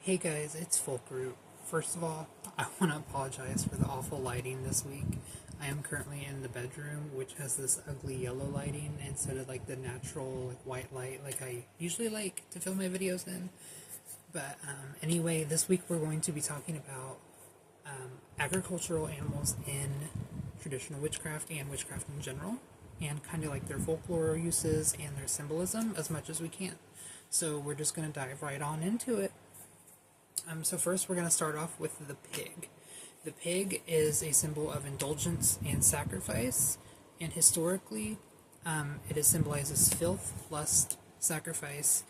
Hey guys, it's Folkroot. First of all, I want to apologize for the awful lighting this week. I am currently in the bedroom, which has this ugly yellow lighting instead of like the natural white light like I usually like to film my videos in. But anyway, this week we're going to be talking about agricultural animals in traditional witchcraft and witchcraft in general, and kind of like their folklore uses and their symbolism as much as we can. So we're just going to dive right on into it. So first we're going to start off with the pig. The pig is a symbol of indulgence and sacrifice, and historically it is symbolized as filth, lust, sacrifice,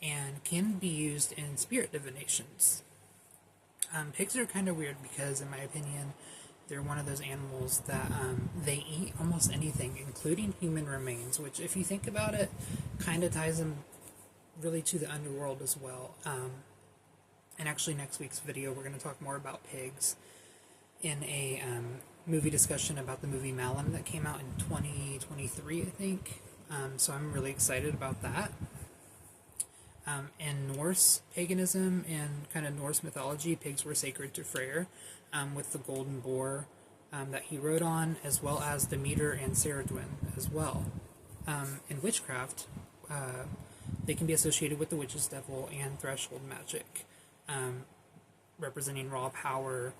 and can be used in spirit divinations. Pigs are kind of weird because, in my opinion, they're one of those animals that they eat almost anything, including human remains, which, if you think about it, kind of ties them really to the underworld as well. And actually, next week's video, we're going to talk more about pigs in a movie discussion about the movie Malum that came out in 2023, I think. So I'm really excited about that. In Norse paganism and kind of Norse mythology, pigs were sacred to Freyr, with the Golden Bough that he wrote on, as well as Demeter and Saradwin as well. In witchcraft, they can be associated with the witch's devil and threshold magic. Representing raw power,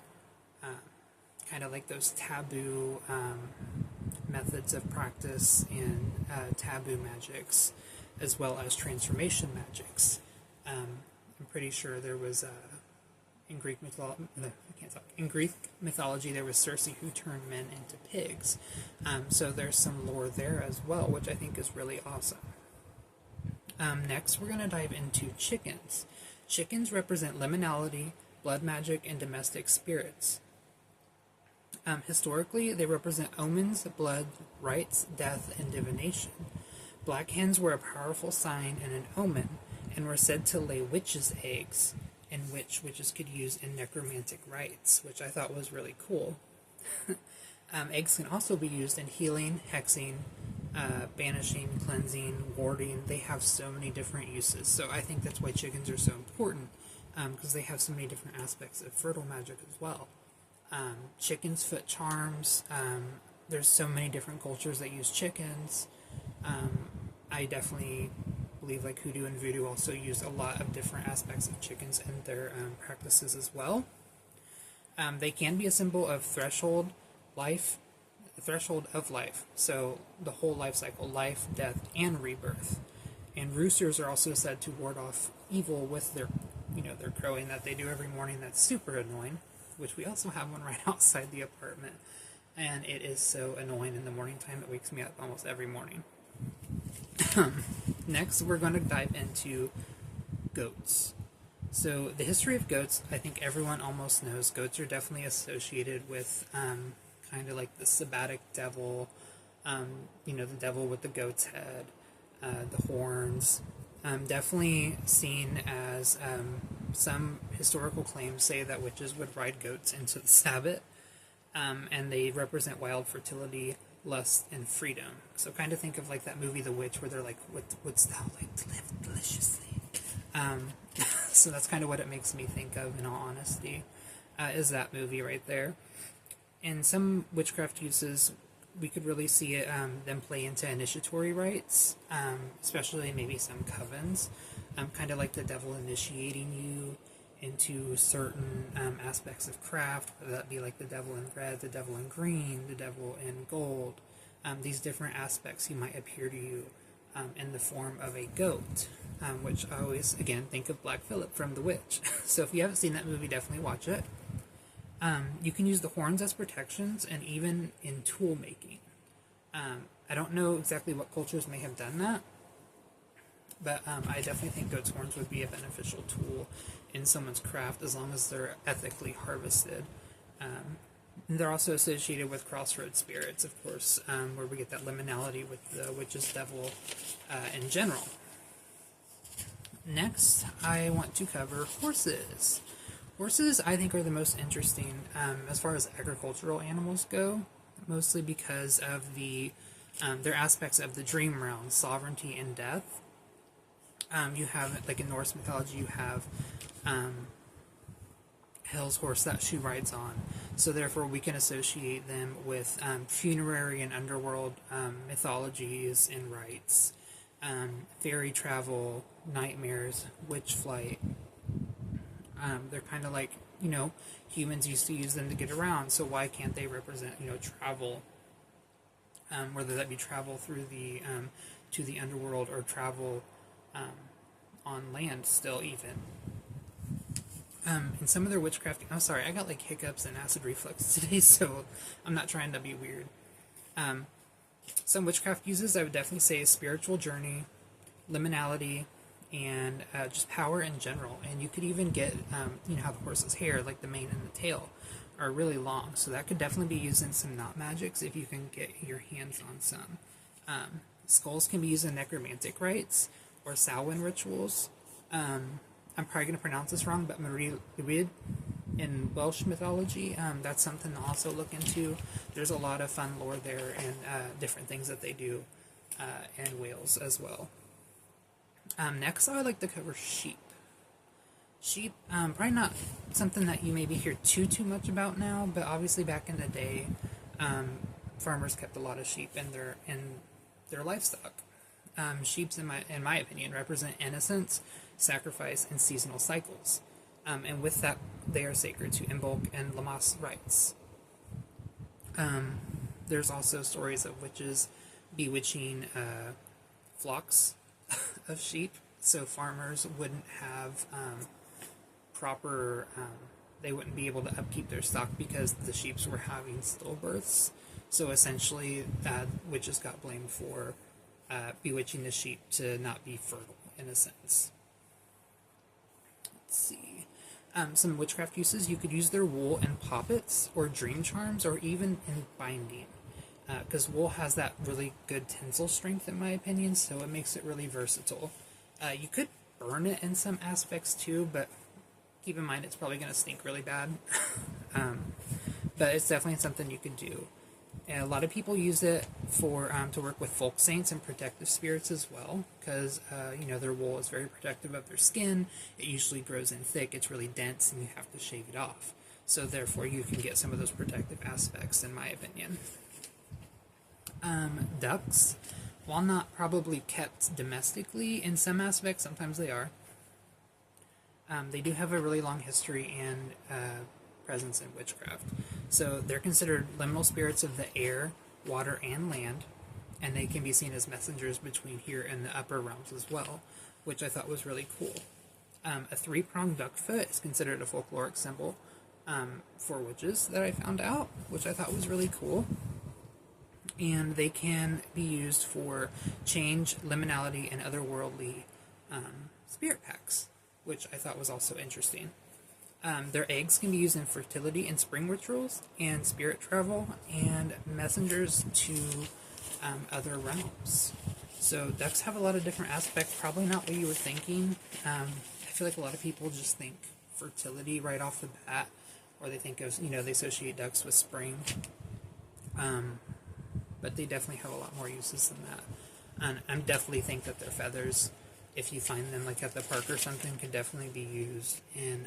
kind of like those taboo methods of practice and taboo magics, as well as transformation magics. I'm pretty sure there was in Greek mythology there was Circe who turned men into pigs. So there's some lore there as well, which I think is really awesome. Next, we're going to dive into chickens. Chickens represent liminality, blood magic, and domestic spirits. Historically, they represent omens, blood, rites, death, and divination. Black hens were a powerful sign and an omen, and were said to lay witches' eggs, in which witches could use in necromantic rites, which I thought was really cool. Eggs can also be used in healing, hexing, banishing, cleansing, warding. They have so many different uses. So I think that's why chickens are so important, because they have so many different aspects of fertile magic as well. Chickens' foot charms. There's so many different cultures that use chickens. I definitely believe like hoodoo and voodoo also use a lot of different aspects of chickens in their practices as well. They can be a symbol of threshold of life, so the whole life cycle, life, death, and rebirth. And roosters are also said to ward off evil with their crowing that they do every morning. That's super annoying, which we also have one right outside the apartment, and it is so annoying in the morning time. It wakes me up almost every morning. Next, we're going to dive into goats. So the history of goats, I think everyone almost knows. Goats are definitely associated with kind of like the sabbatic devil, the devil with the goat's head, the horns. Definitely seen as some historical claims say that witches would ride goats into the Sabbath, and they represent wild fertility, lust, and freedom. So kind of think of like that movie The Witch, where they're like, what's thou like to live deliciously? So that's kind of what it makes me think of, in all honesty, is that movie right there. In some witchcraft uses, we could really see it, them play into initiatory rites, especially maybe some covens, kind of like the devil initiating you into certain aspects of craft, whether that be like the devil in red, the devil in green, the devil in gold. These different aspects he might appear to you in the form of a goat, which I always, again, think of Black Phillip from The Witch. So if you haven't seen that movie, definitely watch it. You can use the horns as protections, and even in tool making. I don't know exactly what cultures may have done that, but I definitely think goat's horns would be a beneficial tool in someone's craft, as long as they're ethically harvested. They're also associated with crossroad spirits, of course, where we get that liminality with the witch's devil in general. Next, I want to cover horses. Horses, I think, are the most interesting as far as agricultural animals go, mostly because of their aspects of the dream realm, sovereignty and death. You have, like in Norse mythology, you have Hell's horse that she rides on. So therefore we can associate them with funerary and underworld mythologies and rites, fairy travel, nightmares, witch flight. They're kind of like, humans used to use them to get around, so why can't they represent, travel, whether that be travel through the, to the underworld or travel on land still even. And some of their witchcraft, I'm sorry, I got like hiccups and acid reflux today, so I'm not trying to be weird. Some witchcraft uses, I would definitely say, spiritual journey, liminality, and just power in general. And you could even get, how the horse's hair, like the mane and the tail, are really long. So that could definitely be used in some not magics if you can get your hands on some. Skulls can be used in necromantic rites or Samhain rituals. I'm probably going to pronounce this wrong, but Marid in Welsh mythology, that's something to also look into. There's a lot of fun lore there and different things that they do in Wales as well. Next, I would like to cover sheep. Sheep, probably not something that you maybe hear too much about now, but obviously back in the day, farmers kept a lot of sheep in their livestock. Sheep, in my opinion, represent innocence, sacrifice, and seasonal cycles. And with that, they are sacred to Imbolc and Lammas rites. There's also stories of witches bewitching flocks of sheep, so farmers wouldn't have proper, they wouldn't be able to upkeep their stock because the sheep were having stillbirths. So essentially, witches got blamed for bewitching the sheep to not be fertile, in a sense. Let's see. Some witchcraft uses, you could use their wool in poppets or dream charms or even in binding. Because wool has that really good tensile strength, in my opinion, so it makes it really versatile. You could burn it in some aspects too, but keep in mind it's probably going to stink really bad. But it's definitely something you could do. And a lot of people use it for to work with folk saints and protective spirits as well, because their wool is very protective of their skin. It usually grows in thick, it's really dense, and you have to shave it off. So therefore you can get some of those protective aspects, in my opinion. Ducks, while not probably kept domestically in some aspects, sometimes they are. They do have a really long history and presence in witchcraft. So they're considered liminal spirits of the air, water, and land, and they can be seen as messengers between here and the upper realms as well, which I thought was really cool. A three-pronged duck foot is considered a folkloric symbol for witches that I found out, which I thought was really cool. And they can be used for change, liminality, and otherworldly spirit packs, which I thought was also interesting. Their eggs can be used in fertility and spring rituals, and spirit travel, and messengers to other realms. So ducks have a lot of different aspects, probably not what you were thinking. I feel like a lot of people just think fertility right off the bat, or they think of, they associate ducks with spring. But they definitely have a lot more uses than that. And I definitely think that their feathers, if you find them like at the park or something, could definitely be used in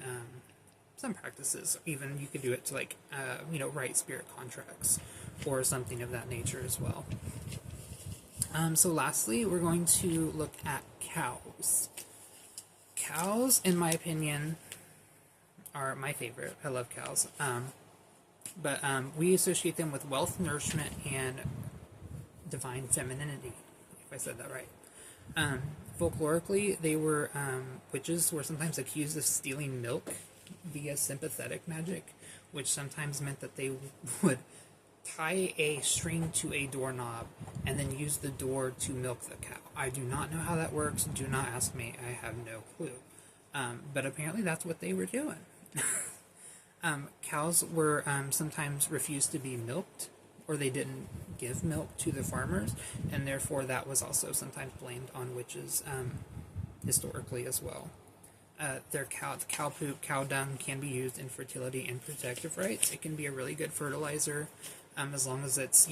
some practices. Even you could do it to write spirit contracts or something of that nature as well. So lastly, we're going to look at cows. Cows, in my opinion, are my favorite. I love cows. But we associate them with wealth, nourishment, and divine femininity, if I said that right. Folklorically, they were witches were sometimes accused of stealing milk via sympathetic magic, which sometimes meant that they would tie a string to a doorknob and then use the door to milk the cow. I do not know how that works. Do not ask me. I have no clue. But apparently that's what they were doing. Cows were sometimes refused to be milked, or they didn't give milk to the farmers, and therefore that was also sometimes blamed on witches historically as well. Their cow poop, cow dung can be used in fertility and protective rites. It can be a really good fertilizer as long as it's,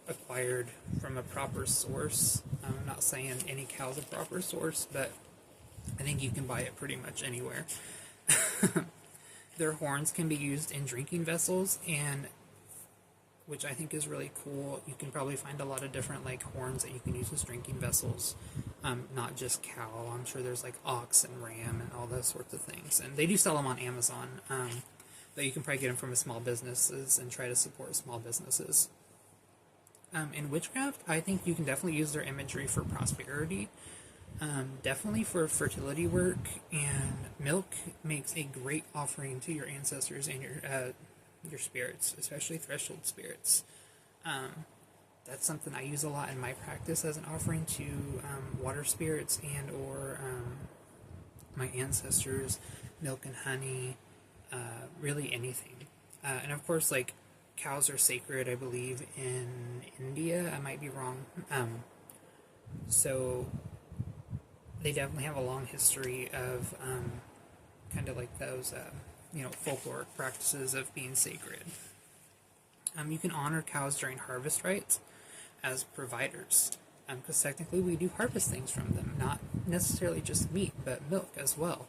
acquired from a proper source. I'm not saying any cow's a proper source, but I think you can buy it pretty much anywhere. Their horns can be used in drinking vessels, and which I think is really cool. You can probably find a lot of different like horns that you can use as drinking vessels, not just cow. I'm sure there's like ox and ram and all those sorts of things, and they do sell them on Amazon. But you can probably get them from small businesses and try to support small businesses. In witchcraft, I think you can definitely use their imagery for prosperity, definitely for fertility work, and milk makes a great offering to your ancestors and your spirits, especially threshold spirits. That's something I use a lot in my practice as an offering to water spirits and or my ancestors, milk and honey, really anything. And of course, like, cows are sacred, I believe, in India. I might be wrong. So they definitely have a long history of kind of like those, folkloric practices of being sacred. You can honor cows during harvest rites as providers, because technically we do harvest things from them, not necessarily just meat, but milk as well.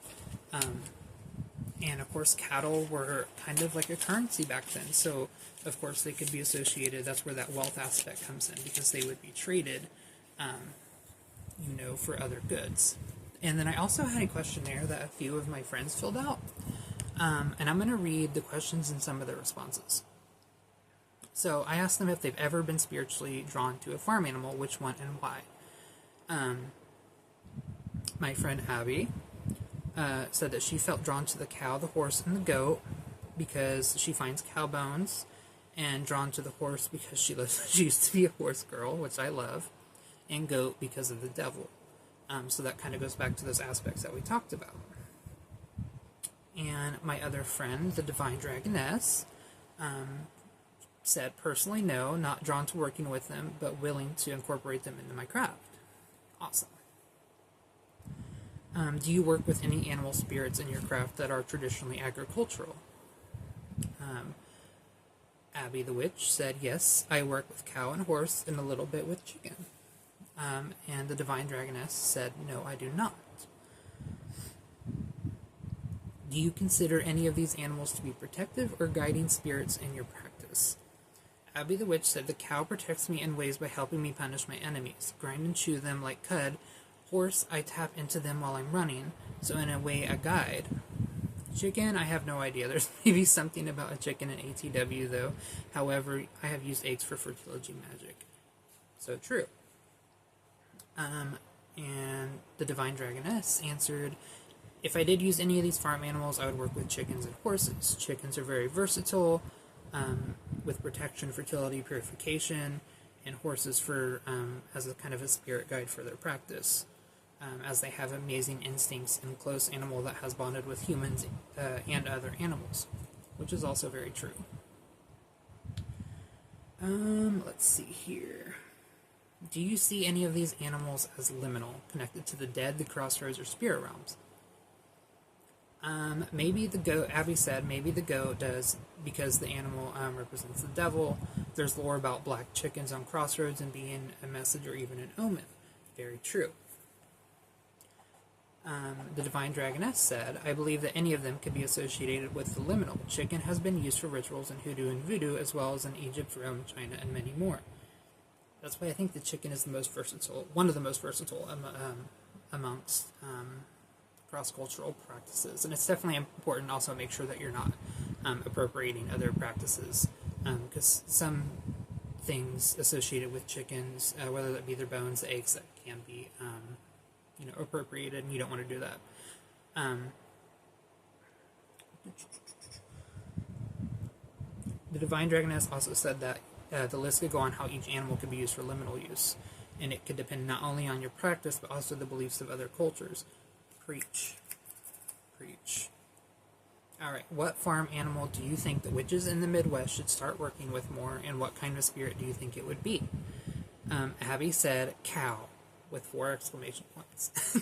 And of course, cattle were kind of like a currency back then, so of course they could be associated. That's where that wealth aspect comes in, because they would be traded, for other goods. And then I also had a questionnaire that a few of my friends filled out, and I'm going to read the questions and some of the responses. So I asked them if they've ever been spiritually drawn to a farm animal, which one and why. My friend Abby said that she felt drawn to the cow, the horse, and the goat because she finds cow bones, and drawn to the horse because she used to be a horse girl, which I love, and goat because of the devil. So that kind of goes back to those aspects that we talked about. And my other friend, the Divine Dragoness, said, personally, no, not drawn to working with them, but willing to incorporate them into my craft. Awesome. Do you work with any animal spirits in your craft that are traditionally agricultural? Abby the Witch said, yes, I work with cow and horse and a little bit with chicken. And the Divine Dragoness said, no, I do not. Do you consider any of these animals to be protective or guiding spirits in your practice? Abby the Witch said, the cow protects me in ways by helping me punish my enemies, grind and chew them like cud. Horse, I tap into them while I'm running, so in a way, a guide. Chicken, I have no idea. There's maybe something about a chicken in ATW, though. However, I have used eggs for fertility magic. So true. And the Divine Dragoness answered, if I did use any of these farm animals, I would work with chickens and horses. Chickens are very versatile, with protection, fertility, purification, and horses for as a kind of a spirit guide for their practice, as they have amazing instincts and close animal that has bonded with humans and other animals, which is also very true. Let's see here. Do you see any of these animals as liminal, connected to the dead, the crossroads, or spirit realms? Maybe the goat, Abby said, maybe the goat does, because the animal represents the devil. There's lore about black chickens on crossroads and being a message or even an omen. Very true. The Divine Dragoness said, I believe that any of them could be associated with the liminal. Chicken has been used for rituals in hoodoo and voodoo, as well as in Egypt, Rome, China, and many more. That's why I think the chicken is the most versatile, one of the most versatile amongst cross-cultural practices. And it's definitely important to also make sure that you're not appropriating other practices, because some things associated with chickens, whether that be their bones, the eggs, that can be appropriated, and you don't want to do that. The Divine Dragoness also said that the list could go on how each animal could be used for liminal use, and it could depend not only on your practice, but also the beliefs of other cultures. Preach. Preach. Alright, what farm animal do you think the witches in the Midwest should start working with more, and what kind of spirit do you think it would be? Abby said, cow, with 4 exclamation points.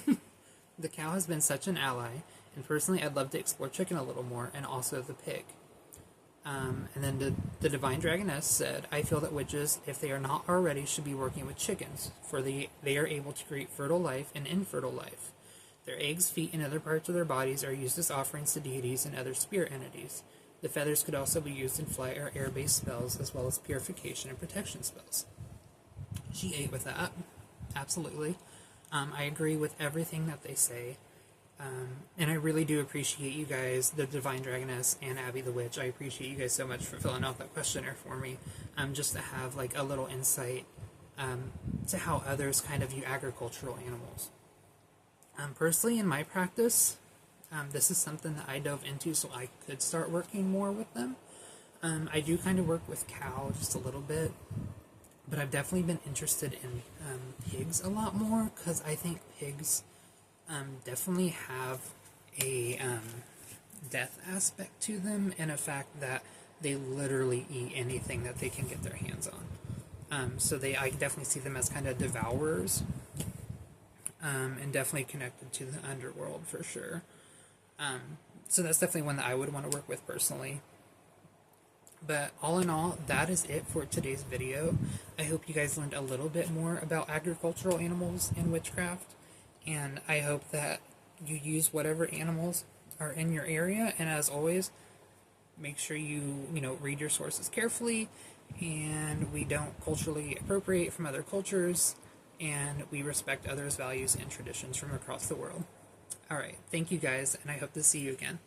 The cow has been such an ally, and personally I'd love to explore chicken a little more, and also the pig. And then the Divine Dragoness said, I feel that witches, if they are not already, should be working with chickens, for they are able to create fertile life and infertile life. Their eggs, feet, and other parts of their bodies are used as offerings to deities and other spirit entities. The feathers could also be used in flight or air-based spells, as well as purification and protection spells. She ate with that. Absolutely. I agree with everything that they say. And I really do appreciate you guys, the Divine Dragoness and Abby the Witch. I appreciate you guys so much for filling out that questionnaire for me, just to have like a little insight to how others kind of view agricultural animals. Personally, in my practice, this is something that I dove into so I could start working more with them. I do kind of work with cow just a little bit, but I've definitely been interested in pigs a lot more, because I think pigs definitely have a death aspect to them, and a fact that they literally eat anything that they can get their hands on. So I definitely see them as kind of devourers, and definitely connected to the underworld for sure. So that's definitely one that I would want to work with personally. But all in all, that is it for today's video. I hope you guys learned a little bit more about agricultural animals in witchcraft, and I hope that you use whatever animals are in your area, and as always, make sure you read your sources carefully, and we don't culturally appropriate from other cultures, and we respect others' values and traditions from across the world. Alright, thank you guys, and I hope to see you again.